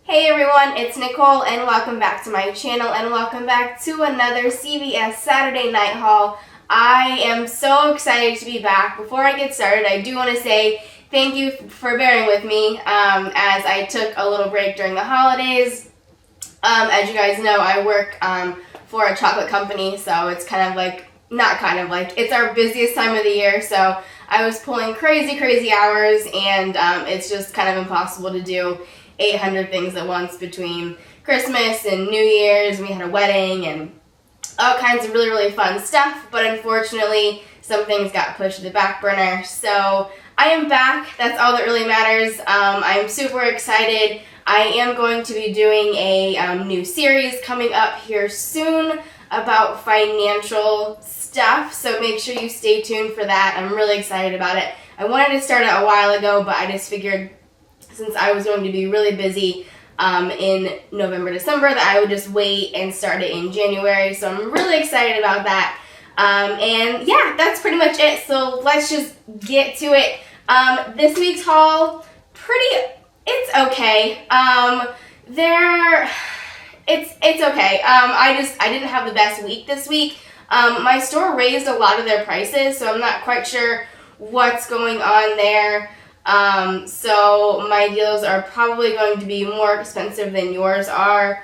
Hey everyone, it's Nicole and welcome back to my channel and welcome back to another CVS Saturday night haul. I am so excited to be back. Before I get started, I do want to say thank you for bearing with me as I took a little break during the holidays. As you guys know, I work for a chocolate company, so it's it's our busiest time of the year, so I was pulling crazy hours and it's just kind of impossible to do 800 things at once between Christmas and New Year's. We had a wedding and all kinds of really fun stuff, but unfortunately some things got pushed to the back burner. So I am back. That's all that really matters. I'm super excited. I am going to be doing a new series coming up here soon about financial stuff, so make sure you stay tuned for that. I'm really excited about it. I wanted to start it a while ago, but I just figured since I was going to be really busy in November, December, that I would just wait and start it in January. So I'm really excited about that. And yeah, that's pretty much it. So let's just get to it. This week's haul, it's okay. It's okay. I didn't have the best week this week. My store raised a lot of their prices, so I'm not quite sure what's going on there. So my deals are probably going to be more expensive than yours are,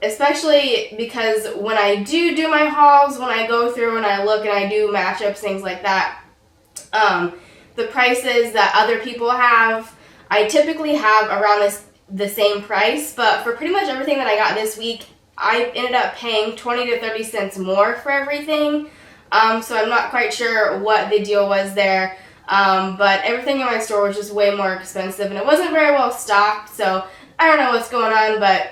especially because when I do my hauls, when I go through and I look and I do matchups, things like that, the prices that other people have, I typically have around the same price, but for pretty much everything that I got this week, I ended up paying 20 to 30 cents more for everything, so I'm not quite sure what the deal was there. But everything in my store was just way more expensive, and it wasn't very well stocked, so I don't know what's going on, but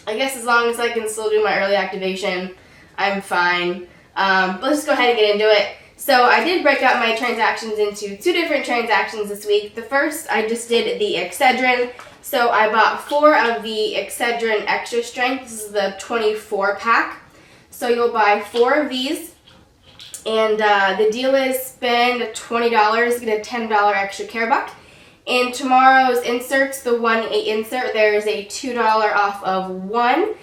I guess as long as I can still do my early activation, I'm fine. But let's just go ahead and get into it. So I did break out my transactions into two different transactions this week. The first, I just did the Excedrin. So I bought 4 of the Excedrin Extra Strength. This is the 24 pack. So you'll buy 4 of these. And the deal is spend $20, get a $10 extra care buck. In tomorrow's inserts, the 1/8 insert, there's a $2 off of 1.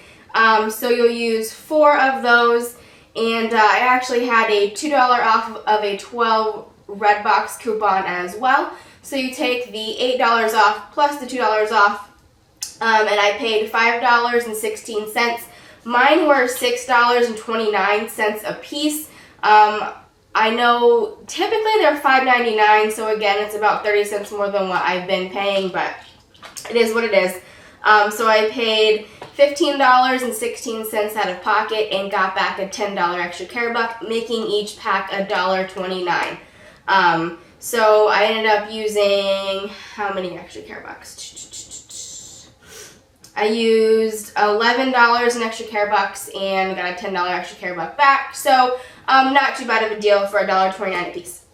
So you'll use 4 of those. And I actually had a $2 off of a 12 red box coupon as well. So you take the $8 off plus the $2 off. And I paid $5.16. Mine were $6.29 a piece. I know typically they're $5.99, so again, it's about 30 cents more than what I've been paying, but it is what it is. So I paid $15.16 out of pocket and got back a $10 extra care buck, making each pack $1.29. So I ended up using, how many extra care bucks? I used $11 in extra care bucks and got a $10 extra care buck back. So not too bad of a deal for $1.29 a piece.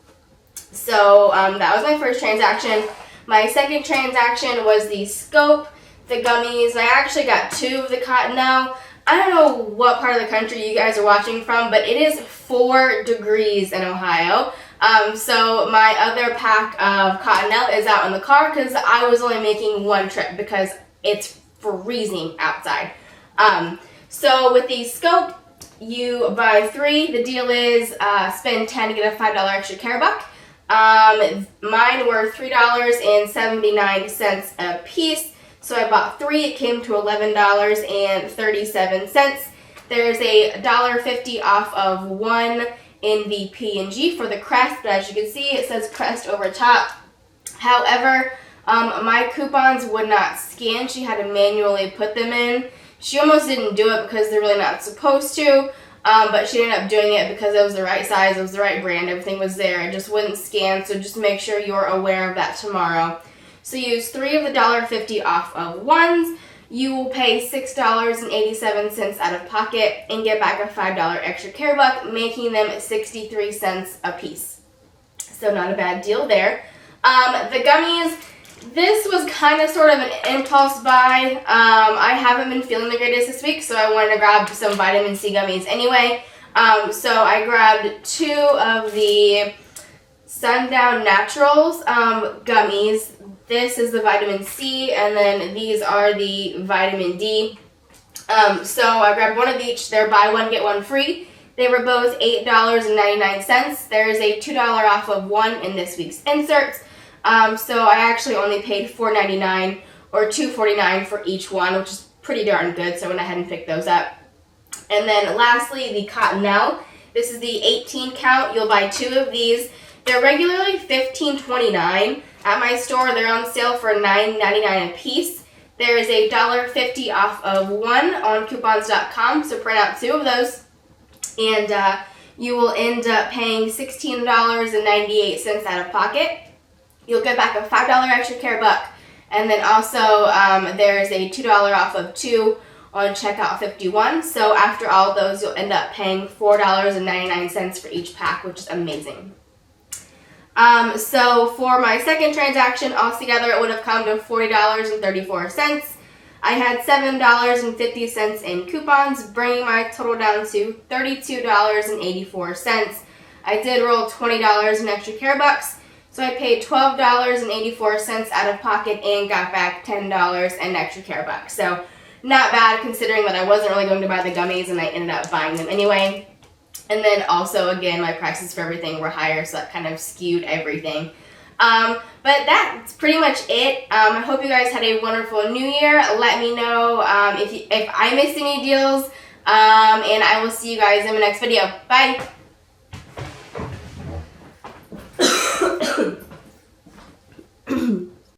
So that was my first transaction. My second transaction was the Scope, the gummies. I actually got 2 of the Cottonelle. I don't know what part of the country you guys are watching from, but it is 4 degrees in Ohio. So my other pack of Cottonelle is out in the car because I was only making 1 trip because it's freezing outside. So with the Scope, you buy 3. The deal is spend 10 to get a $5 extra care buck. Mine were $3.79 a piece. So I bought 3. It came to $11.37. There's a $1.50 off of 1 in the P&G for the Crest, but as you can see, it says Crest over top. However, my coupons would not scan. She had to manually put them in. She almost didn't do it because they're really not supposed to, but she ended up doing it because it was the right size, it was the right brand, everything was there. It just wouldn't scan, so just make sure you're aware of that tomorrow. So use 3 of the $1.50 off of 1s. You will pay $6.87 out of pocket and get back a $5 extra care buck, making them 63 cents a piece. So not a bad deal there. The gummies, this was kind of sort of an impulse buy. I haven't been feeling the greatest this week, so I wanted to grab some vitamin C gummies anyway. So I grabbed 2 of the Sundown Naturals gummies. This is the vitamin C, and then these are the vitamin D. So I grabbed one of each. They're buy one, get one free. They were both $8.99. There's a $2 off of one in this week's inserts. So I actually only paid $4.99 or $2.49 for each one, which is pretty darn good. So I went ahead and picked those up. And then lastly, the Cottonelle. This is the 18 count. You'll buy 2 of these. They're regularly $15.29. At my store, they're on sale for $9.99 a piece. There is a $1.50 off of one on coupons.com, so print out 2 of those. And you will end up paying $16.98 out of pocket. You'll get back a $5 extra care buck. And then also there's a $2 off of 2 on checkout 51. So after all of those, you'll end up paying $4.99 for each pack, which is amazing. So for my second transaction altogether, it would have come to $40.34. I had $7.50 in coupons, bringing my total down to $32.84. I did roll $20 in extra care bucks, so I paid $12.84 out of pocket and got back $10 in extra care bucks. So not bad considering that I wasn't really going to buy the gummies and I ended up buying them anyway. And then also, again, my prices for everything were higher, so that kind of skewed everything. But that's pretty much it. I hope you guys had a wonderful New Year. Let me know if I missed any deals, and I will see you guys in my next video. Bye!